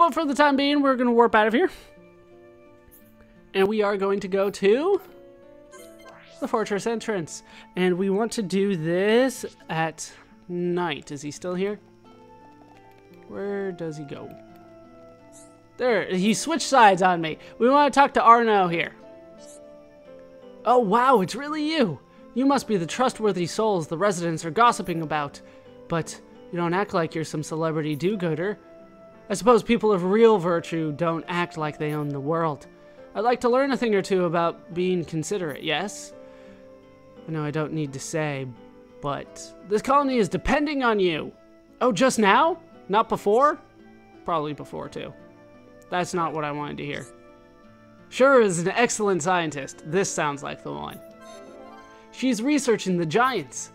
But for the time being, we're going to warp out of here. And we are going to go to the fortress entrance. And we want to do this at night. Is he still here? Where does he go? There, he switched sides on me. We want to talk to Arno here. Oh, wow, it's really you. You must be the trustworthy souls the residents are gossiping about. But you don't act like you're some celebrity do-gooder. I suppose people of real virtue don't act like they own the world. I'd like to learn a thing or two about being considerate, yes? I know I don't need to say, but this colony is depending on you. Oh, just now? Not before? Probably before, too. That's not what I wanted to hear. Shura is an excellent scientist. This sounds like the one. She's researching the giants.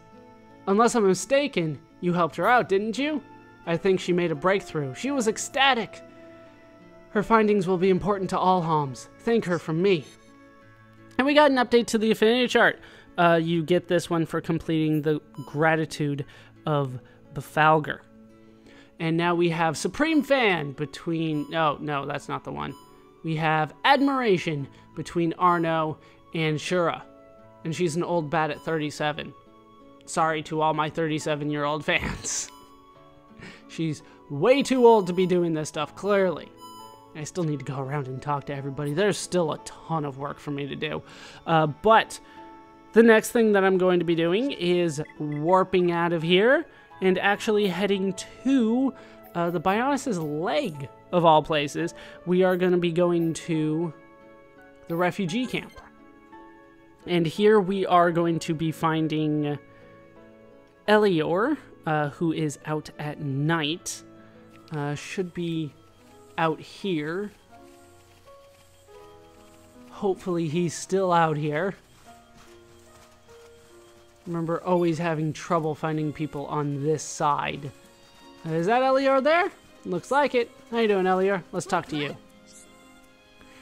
Unless I'm mistaken, you helped her out, didn't you? I think she made a breakthrough. She was ecstatic. Her findings will be important to all Homs. Thank her from me. And we got an update to the affinity chart. You get this one for completing the gratitude of Befalgar. And now we have Supreme Fan between... Oh, no, that's not the one. We have Admiration between Arno and Shura. And she's an old bat at 37. Sorry to all my 37-year-old fans. She's way too old to be doing this stuff, clearly. I still need to go around and talk to everybody. There's still a ton of work for me to do. But the next thing that I'm going to be doing is warping out of here and actually heading to the Bionis' leg, of all places. We are going to be going to the Refugee Camp. And here we are going to be finding Elior, who is out at night. Should be out here. Hopefully he's still out here. Remember always having trouble finding people on this side. Is that Elior there? Looks like it. How you doing, Elior? Let's talk to you.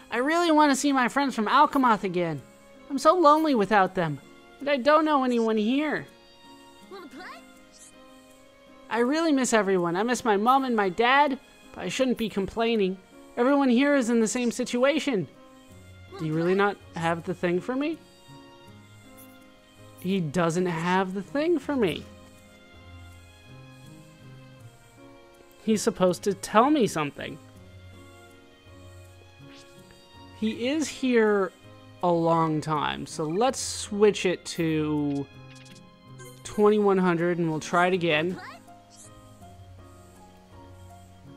I really want to see my friends from Alchemath again. I'm so lonely without them. And I don't know anyone here. Wanna play? I really miss everyone. I miss my mom and my dad. But I shouldn't be complaining. Everyone here is in the same situation. Do you really not have the thing for me? He doesn't have the thing for me. He's supposed to tell me something. He is here a long time, so let's switch it to 2100 and we'll try it again.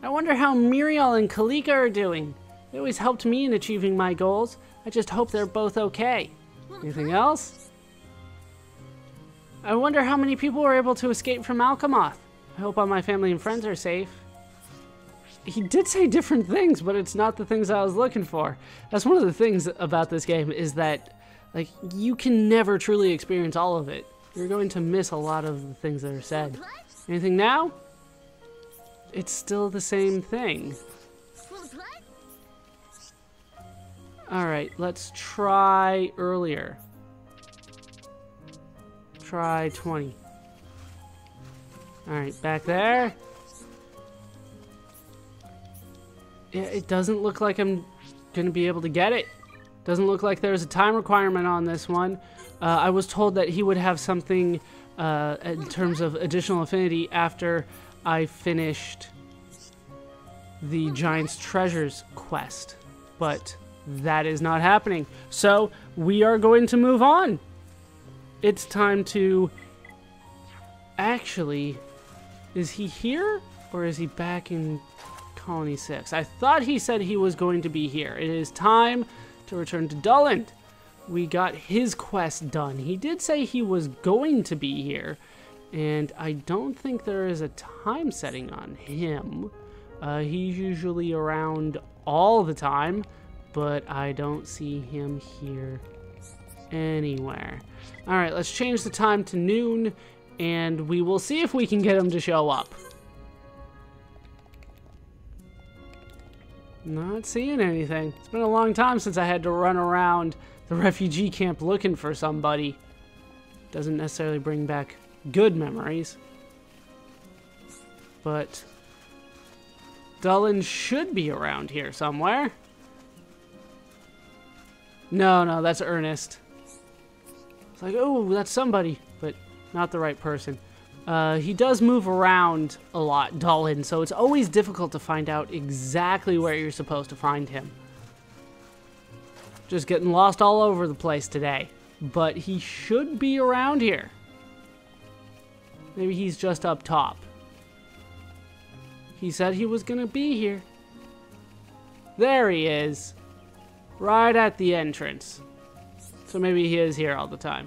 I wonder how Muriel and Kalika are doing. They always helped me in achieving my goals. I just hope they're both okay. Anything else? I wonder how many people were able to escape from Alchemath. I hope all my family and friends are safe. He did say different things, but it's not the things I was looking for. That's one of the things about this game, is that like you can never truly experience all of it. You're going to miss a lot of the things that are said. Anything now? It's still the same thing. Alright, let's try earlier. Try 20. Alright, back there. Yeah, it doesn't look like I'm gonna be able to get it. Doesn't look like there's a time requirement on this one. I was told that he would have something in terms of additional affinity after I finished the Giant's Treasures quest, but that is not happening. So we are going to move on. It's time to... Actually, is he here or is he back in Colony 6? I thought he said he was going to be here. It is time to return to Dulland. We got his quest done. He did say he was going to be here, and I don't think there is a time setting on him. He's usually around all the time, but I don't see him here anywhere. Alright, let's change the time to noon, and we will see if we can get him to show up. Not seeing anything. It's been a long time since I had to run around the refugee camp looking for somebody. Doesn't necessarily bring back good memories. But Gulling should be around here somewhere. No, that's Ernest. It's like, oh, that's somebody, but not the right person. He does move around a lot, Gulling, so it's always difficult to find out exactly where you're supposed to find him. Just getting lost all over the place today. But he should be around here. Maybe he's just up top. He said he was gonna be here. There he is. Right at the entrance. So maybe he is here all the time.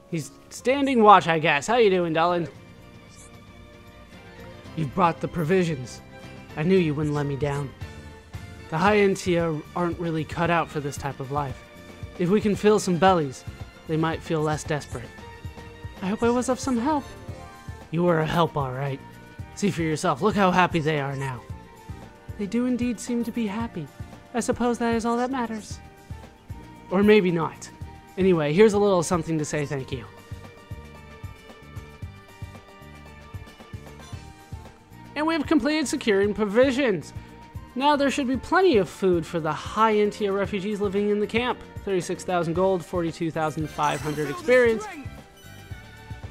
He's standing watch, I guess. How you doing, Gulling? You brought the provisions. I knew you wouldn't let me down. The high-end here aren't really cut out for this type of life. If we can fill some bellies, they might feel less desperate. I hope I was of some help. You were a help, all right. See for yourself. Look how happy they are now. They do indeed seem to be happy. I suppose that is all that matters. Or maybe not. Anyway, here's a little something to say thank you. And we've completed securing provisions. Now there should be plenty of food for the high-end tier refugees living in the camp. 36,000 gold, 42,500 experience,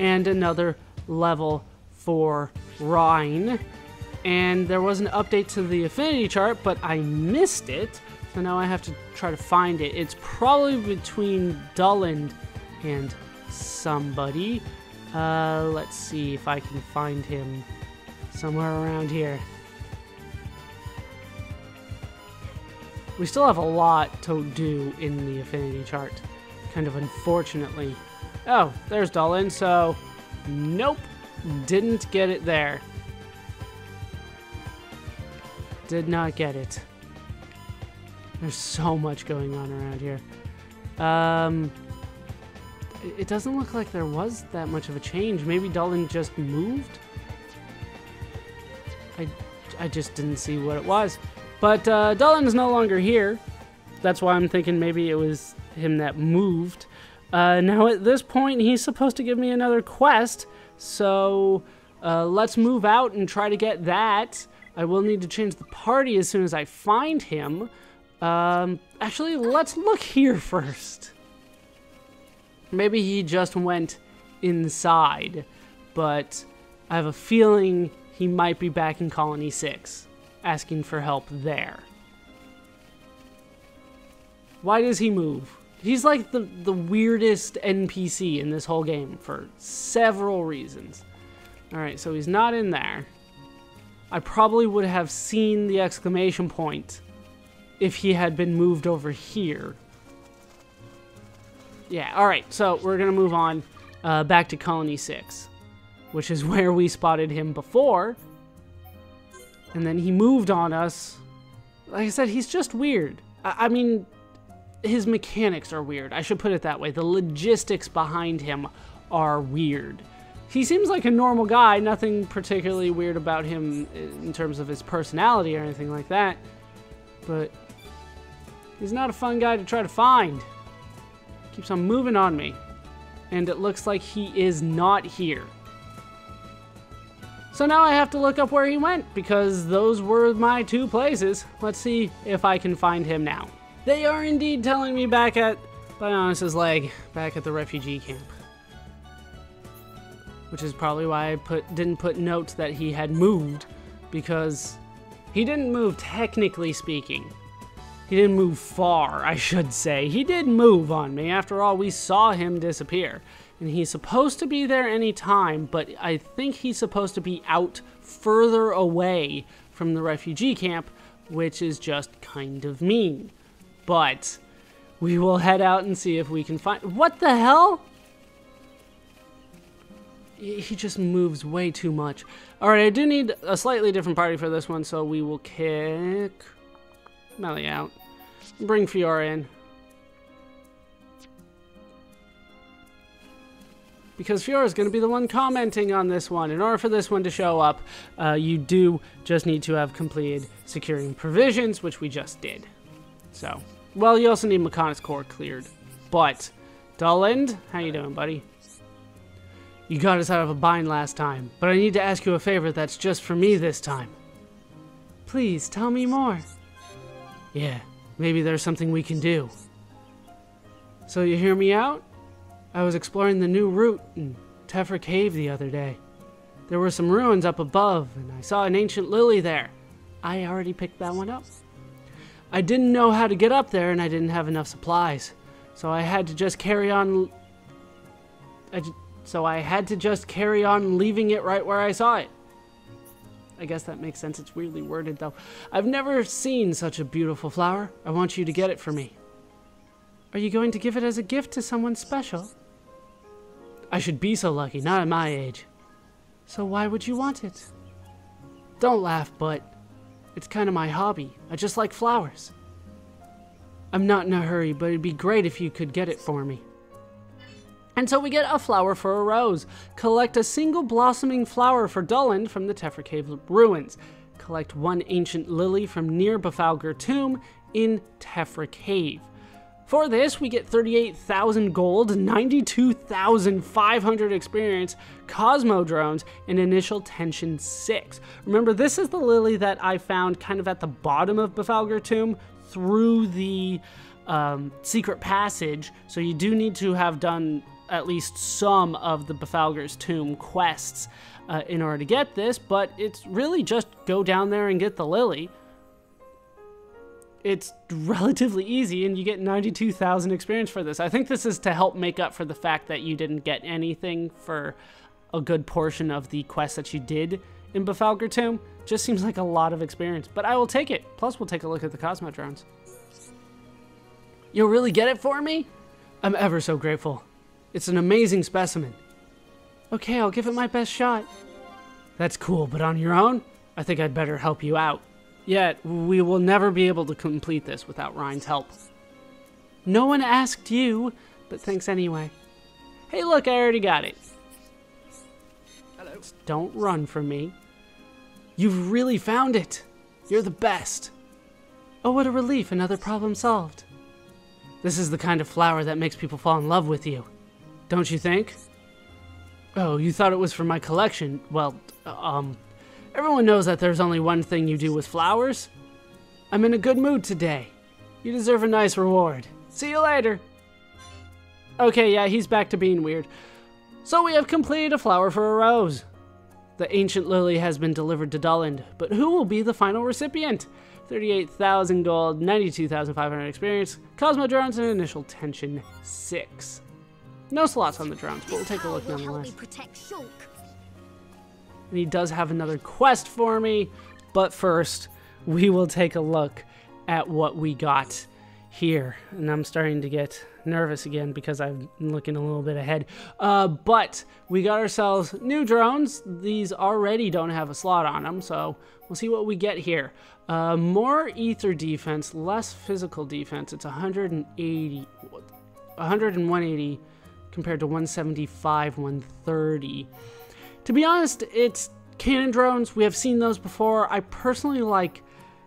and another level for Rhine. And there was an update to the affinity chart, but I missed it, so now I have to try to find it. It's probably between Gulling and somebody. Let's see if I can find him somewhere around here. We still have a lot to do in the affinity chart, kind of unfortunately. Oh, there's Gulling, so nope, didn't get it there. Did not get it. There's so much going on around here. It doesn't look like there was that much of a change. Maybe Gulling just moved? I just didn't see what it was. But Gulling is no longer here. That's why I'm thinking maybe it was him that moved. Now at this point, he's supposed to give me another quest. So let's move out and try to get that. I will need to change the party as soon as I find him. Actually, let's look here first. Maybe he just went inside, but I have a feeling he might be back in Colony 6, asking for help there. Why does he move? He's like the weirdest NPC in this whole game for several reasons. Alright, so he's not in there. I probably would have seen the exclamation point if he had been moved over here. Yeah, alright, so we're going to move on back to Colony 6, which is where we spotted him before. And then he moved on us. Like I said, he's just weird. I mean, his mechanics are weird. I should put it that way. The logistics behind him are weird. He seems like a normal guy. Nothing particularly weird about him in terms of his personality or anything like that. But he's not a fun guy to try to find. Keeps on moving on me. And it looks like he is not here. So now I have to look up where he went, because those were my two places. Let's see if I can find him now. They are indeed telling me back at Bionis' leg, back at the refugee camp. Which is probably why I didn't put notes that he had moved, because he didn't move technically speaking. He didn't move far, I should say. He did move on me. After all, we saw him disappear. And he's supposed to be there any time, but I think he's supposed to be out further away from the refugee camp, which is just kind of mean. But we will head out and see if we can find... What the hell? He just moves way too much. Alright, I do need a slightly different party for this one, so we will kick Melly out. Bring Fiora in. Because Fiora is going to be the one commenting on this one. In order for this one to show up, you do just need to have completed securing provisions, which we just did. So, well, you also need Mechanic's Core cleared. But, Gulling, how you doing, buddy? You got us out of a bind last time, but I need to ask you a favor that's just for me this time. Please, tell me more. Yeah, maybe there's something we can do. So you hear me out? I was exploring the new route in Tefra Cave the other day. There were some ruins up above, and I saw an ancient lily there. I already picked that one up. I didn't know how to get up there, and I didn't have enough supplies. So I had to just carry on... leaving it right where I saw it. I guess that makes sense. It's weirdly worded, though. I've never seen such a beautiful flower. I want you to get it for me. Are you going to give it as a gift to someone special? I should be so lucky, not at my age. So why would you want it? Don't laugh, but it's kind of my hobby. I just like flowers. I'm not in a hurry, but it'd be great if you could get it for me. And so we get a flower for a rose. Collect a single blossoming flower for Gulling from the Tefra Cave ruins. Collect one ancient lily from near Bafalgur tomb in Tefra Cave. For this, we get 38,000 gold, 92,500 experience, Cosmo drones, and initial tension 6. Remember, this is the lily that I found kind of at the bottom of Bafalgur tomb through the secret passage. So you do need to have done at least some of the Bafalgur's tomb quests in order to get this, but it's really just go down there and get the lily. It's relatively easy, and you get 92,000 experience for this. I think this is to help make up for the fact that you didn't get anything for a good portion of the quests that you did in Bafalgur tomb. Just seems like a lot of experience, but I will take it. Plus, we'll take a look at the Cosmo drones. You'll really get it for me? I'm ever so grateful. It's an amazing specimen. Okay, I'll give it my best shot. That's cool, but on your own, I think I'd better help you out. Yet, we will never be able to complete this without Ryan's help. No one asked you, but thanks anyway. Hey look, I already got it. Hello. Don't run from me. You've really found it. You're the best. Oh, what a relief, another problem solved. This is the kind of flower that makes people fall in love with you. Don't you think? Oh, you thought it was for my collection? Well, everyone knows that there's only one thing you do with flowers. I'm in a good mood today. You deserve a nice reward. See you later. Okay, yeah, he's back to being weird. So we have completed a flower for a rose. The ancient lily has been delivered to Gulling, but who will be the final recipient? 38,000 gold, 92,500 experience, Cosmo drones, and initial tension 6. No slots on the drones, but we'll take a look nonetheless. And he does have another quest for me, but first we will take a look at what we got here. And I'm starting to get nervous again because I'm looking a little bit ahead. But we got ourselves new drones. These already don't have a slot on them, so we'll see what we get here. More ether defense, less physical defense. It's 180, 100 and 180 compared to 175, 130. To be honest, it's cannon drones. We have seen those before. I personally like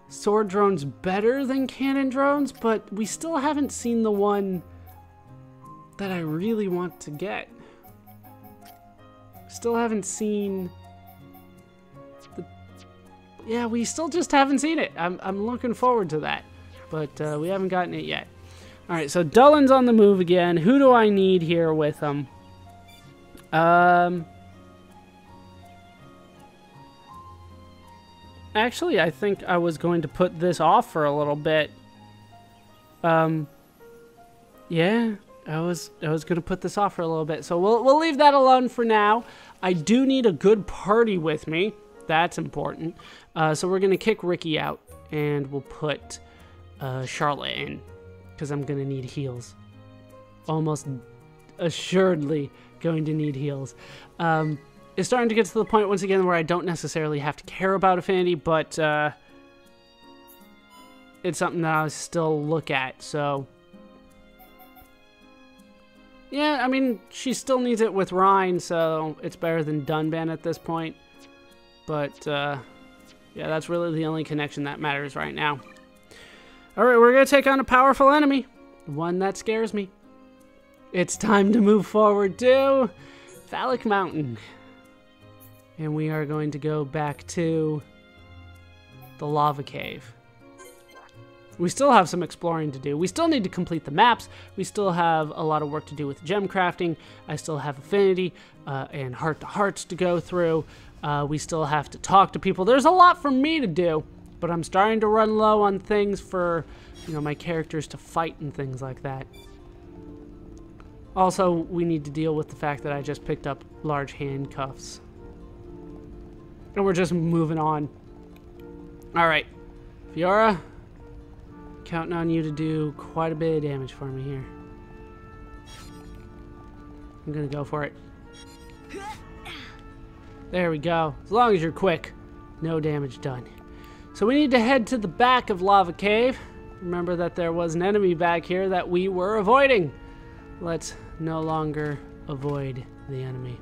sword drones better than cannon drones, but we still haven't seen the one that I really want to get. Still haven't seen the... Yeah, we still just haven't seen it. I'm looking forward to that, but we haven't gotten it yet. All right, so Dulling's on the move again. Who do I need here with him? Actually, I think I was going to put this off for a little bit. Yeah, I was going to put this off for a little bit. So we'll leave that alone for now. I do need a good party with me. That's important. So we're going to kick Ricky out, and we'll put Charlotte in, because I'm going to need heals. Almost assuredly going to need heals. It's starting to get to the point once again where I don't necessarily have to care about affinity, but it's something that I'll still look at, so... Yeah, I mean, she still needs it with Ryan, so it's better than Dunban at this point. But, yeah, that's really the only connection that matters right now. Alright, we're going to take on a powerful enemy. One that scares me. It's time to move forward to Phallic Mountain. And we are going to go back to the lava cave. We still have some exploring to do. We still need to complete the maps. We still have a lot of work to do with gem crafting. I still have affinity and heart-to-hearts to go through. We still have to talk to people. There's a lot for me to do, but I'm starting to run low on things for, you know, my characters to fight and things like that. Also, we need to deal with the fact that I just picked up large handcuffs. And we're just moving on. Alright, Fiora, counting on you to do quite a bit of damage for me here. I'm gonna go for it. There we go. As long as you're quick, no damage done. So we need to head to the back of Lava Cave. Remember that there was an enemy back here that we were avoiding. Let's no longer avoid the enemy.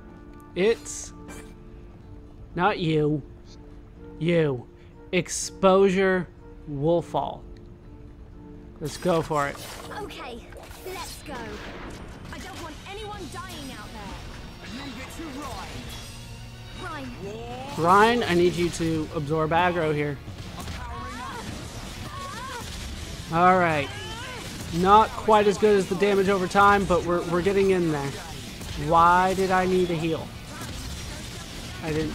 It's not you. You. Exposure Wolfall. Let's go for it. Okay, let's go. I don't want anyone dying out there. Leave it to Ryan. Ryan, I need you to absorb aggro here. Alright. Not quite as good as the damage over time, but we're getting in there. Why did I need a heal? I didn't...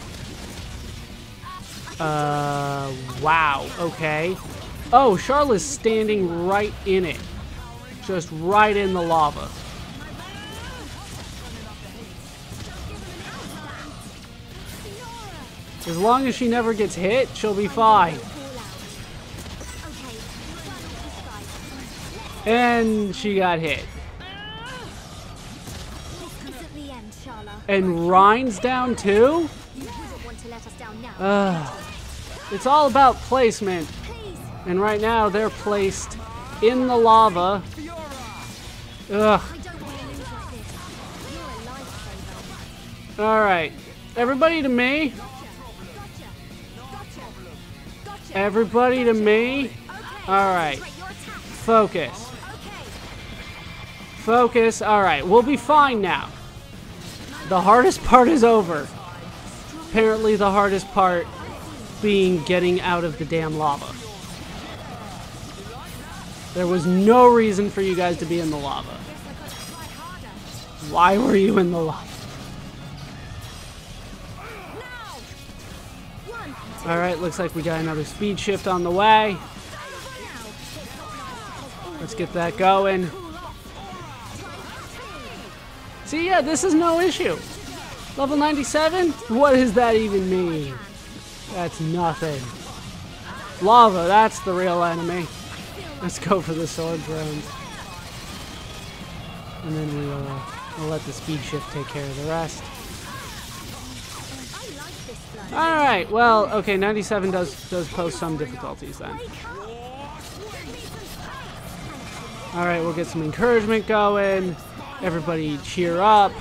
wow, okay. Oh, Charlotte's standing right in it. Just right in the lava. As long as she never gets hit, she'll be fine. And she got hit. And Ryan's down too? It's all about placement. And right now they're placed in the lava. Ugh. Alright. Everybody to me. Everybody to me. Alright. Focus. Focus. Alright, we'll be fine now. The hardest part is over. Apparently the hardest part being getting out of the damn lava. There was no reason for you guys to be in the lava. Why were you in the lava? Alright, looks like we got another speed shift on the way. Let's get that going. See, yeah, this is no issue. Level 97? What does that even mean? That's nothing. Lava, that's the real enemy. Let's go for the sword drones. And then we'll let the speed shift take care of the rest. Alright, well, okay, 97 does pose some difficulties then. Alright, we'll get some encouragement going. Everybody cheer up.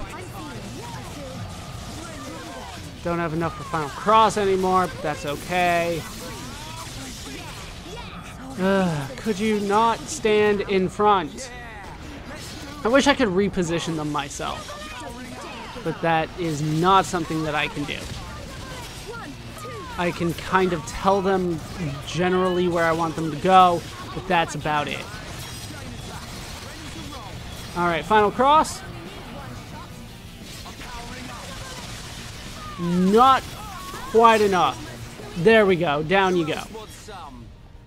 Don't have enough for Final Cross anymore, but that's okay. Could you not stand in front? I wish I could reposition them myself. But that is not something that I can do. I can kind of tell them generally where I want them to go, but that's about it. Alright, Final Cross. Not quite enough. There we go. Down you go.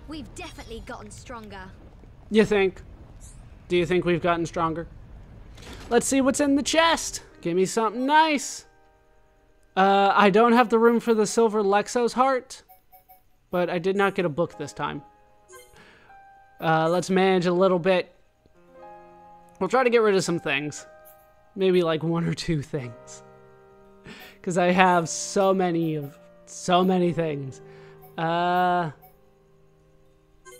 We've definitely gotten stronger. You think? Do you think we've gotten stronger? Let's see what's in the chest. Give me something nice. I don't have the room for the silver Lexos heart, but I did not get a book this time. Let's manage a little bit. We'll try to get rid of some things. Maybe like 1 or 2 things. Because I have so many things.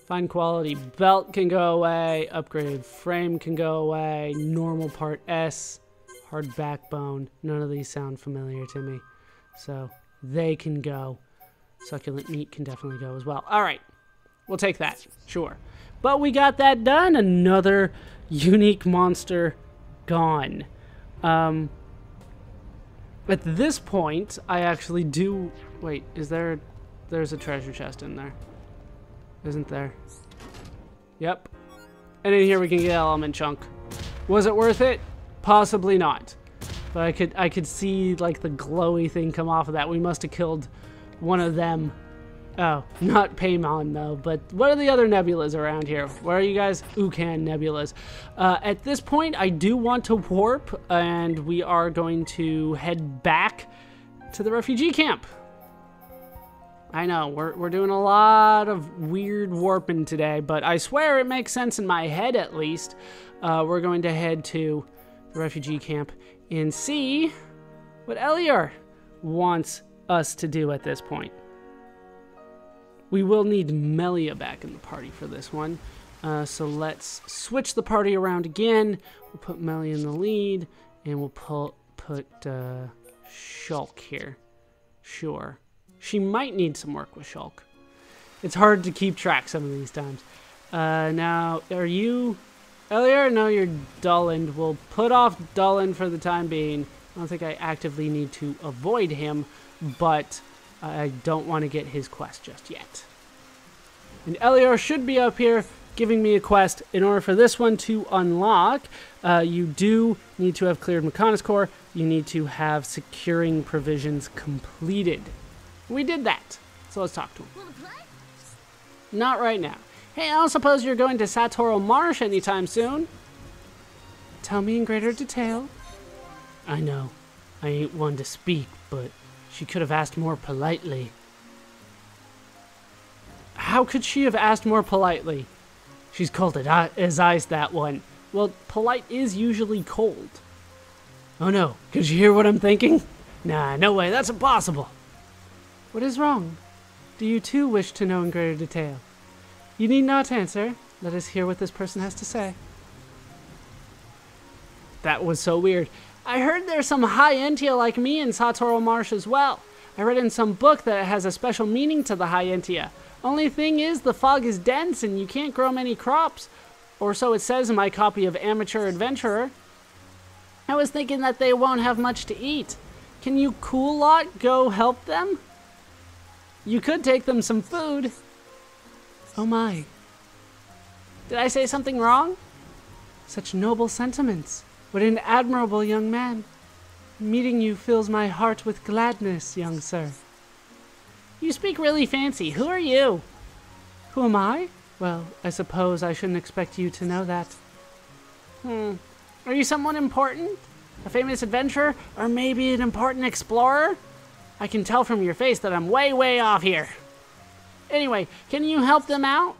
Fine quality belt can go away. Upgraded frame can go away. Normal part S. Hard backbone. None of these sound familiar to me. So they can go. Succulent meat can definitely go as well. Alright. We'll take that. Sure. But we got that done. Another unique monster gone. At this point, I actually do... Wait, is there there's a treasure chest in there. Isn't there? Yep. And in here we can get element chunk. Was it worth it? Possibly not. But I could see like the glowy thing come off of that. We must have killed one of them. Oh, not Paimon though, but what are the other nebulas around here? Where are you guys? Ucan nebulas. At this point, I do want to warp, and we are going to head back to the refugee camp. I know, we're doing a lot of weird warping today, but I swear it makes sense in my head at least. We're going to head to the refugee camp and see what Elior wants us to do at this point. We will need Melia back in the party for this one. So let's switch the party around again. We'll put Melia in the lead, and we'll put Shulk here. Sure. She might need some work with Shulk. It's hard to keep track some of these times. Now, are you Elior? No, you're Dulland. We'll put off Dulland for the time being. I don't think I actively need to avoid him, but I don't want to get his quest just yet. And Elior should be up here giving me a quest. In order for this one to unlock, you do need to have cleared Mechanis Core. You need to have securing provisions completed. We did that. So let's talk to him. Not right now. Hey, I don't suppose you're going to Satoral Marsh anytime soon? Tell me in greater detail. I know. I ain't one to speak, but she could have asked more politely. How could she have asked more politely? She's cold as ice, that one. Well, polite is usually cold. Oh no, could you hear what I'm thinking? Nah, no way, that's impossible. What is wrong? Do you too wish to know in greater detail? You need not answer. Let us hear what this person has to say. That was so weird. I heard there's some high Entia like me in Satoral Marsh as well. I read in some book that it has a special meaning to the high Entia. Only thing is, the fog is dense and you can't grow many crops. Or so it says in my copy of Amateur Adventurer. I was thinking that they won't have much to eat. Can you cool lot go help them? You could take them some food. Oh my. Did I say something wrong? Such noble sentiments. What an admirable young man. Meeting you fills my heart with gladness, young sir. You speak really fancy. Who are you? Who am I? Well, I suppose I shouldn't expect you to know that. Are you someone important? A famous adventurer? Or maybe an important explorer? I can tell from your face that I'm way, way off here. Anyway, can you help them out?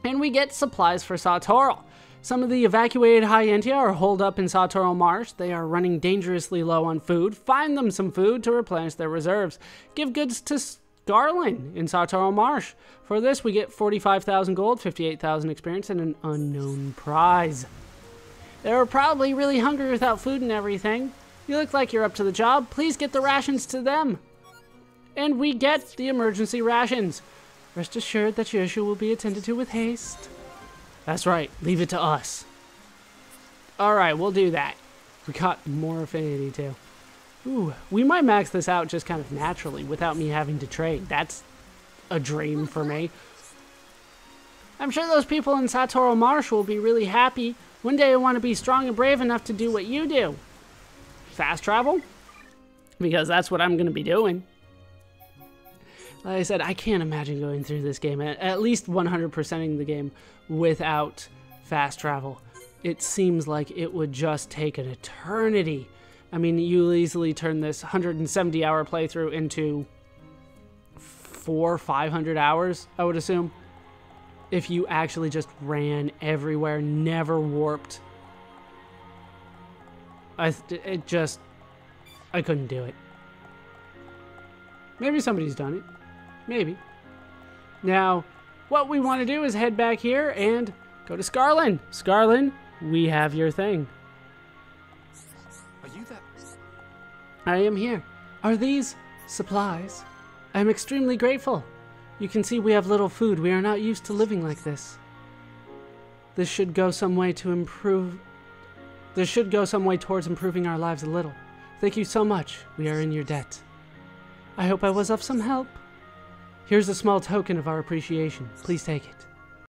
And we get supplies for Satoral. Some of the evacuated high Entia are holed up in Satoral Marsh. They are running dangerously low on food. Find them some food to replenish their reserves. Give goods to Garland in Satoral Marsh. For this, we get 45,000 gold, 58,000 experience, and an unknown prize. They were probably really hungry without food and everything. You look like you're up to the job. Please get the rations to them. And we get the emergency rations. Rest assured that your issue will be attended to with haste. That's right. Leave it to us. Alright, we'll do that. We got more affinity too. Ooh, we might max this out just kind of naturally without me having to trade. That's a dream for me. I'm sure those people in Satoral Marsh will be really happy. One day I want to be strong and brave enough to do what you do. Fast travel? Because that's what I'm going to be doing. Like I said, I can't imagine going through this game, at least 100%ing the game without fast travel. It seems like it would just take an eternity. I mean, you'll easily turn this 170-hour playthrough into 400-500 hours, I would assume. If you actually just ran everywhere, never warped. I couldn't do it. Maybe somebody's done it. Maybe. Now, what we want to do is head back here and go to Scarlin. Scarlin, we have your thing. Are you that? I am here. Are these supplies? I am extremely grateful. You can see we have little food. We are not used to living like this. This should go some way to improve. This should go some way towards improving our lives a little. Thank you so much. We are in your debt. I hope I was of some help. Here's a small token of our appreciation. Please take it.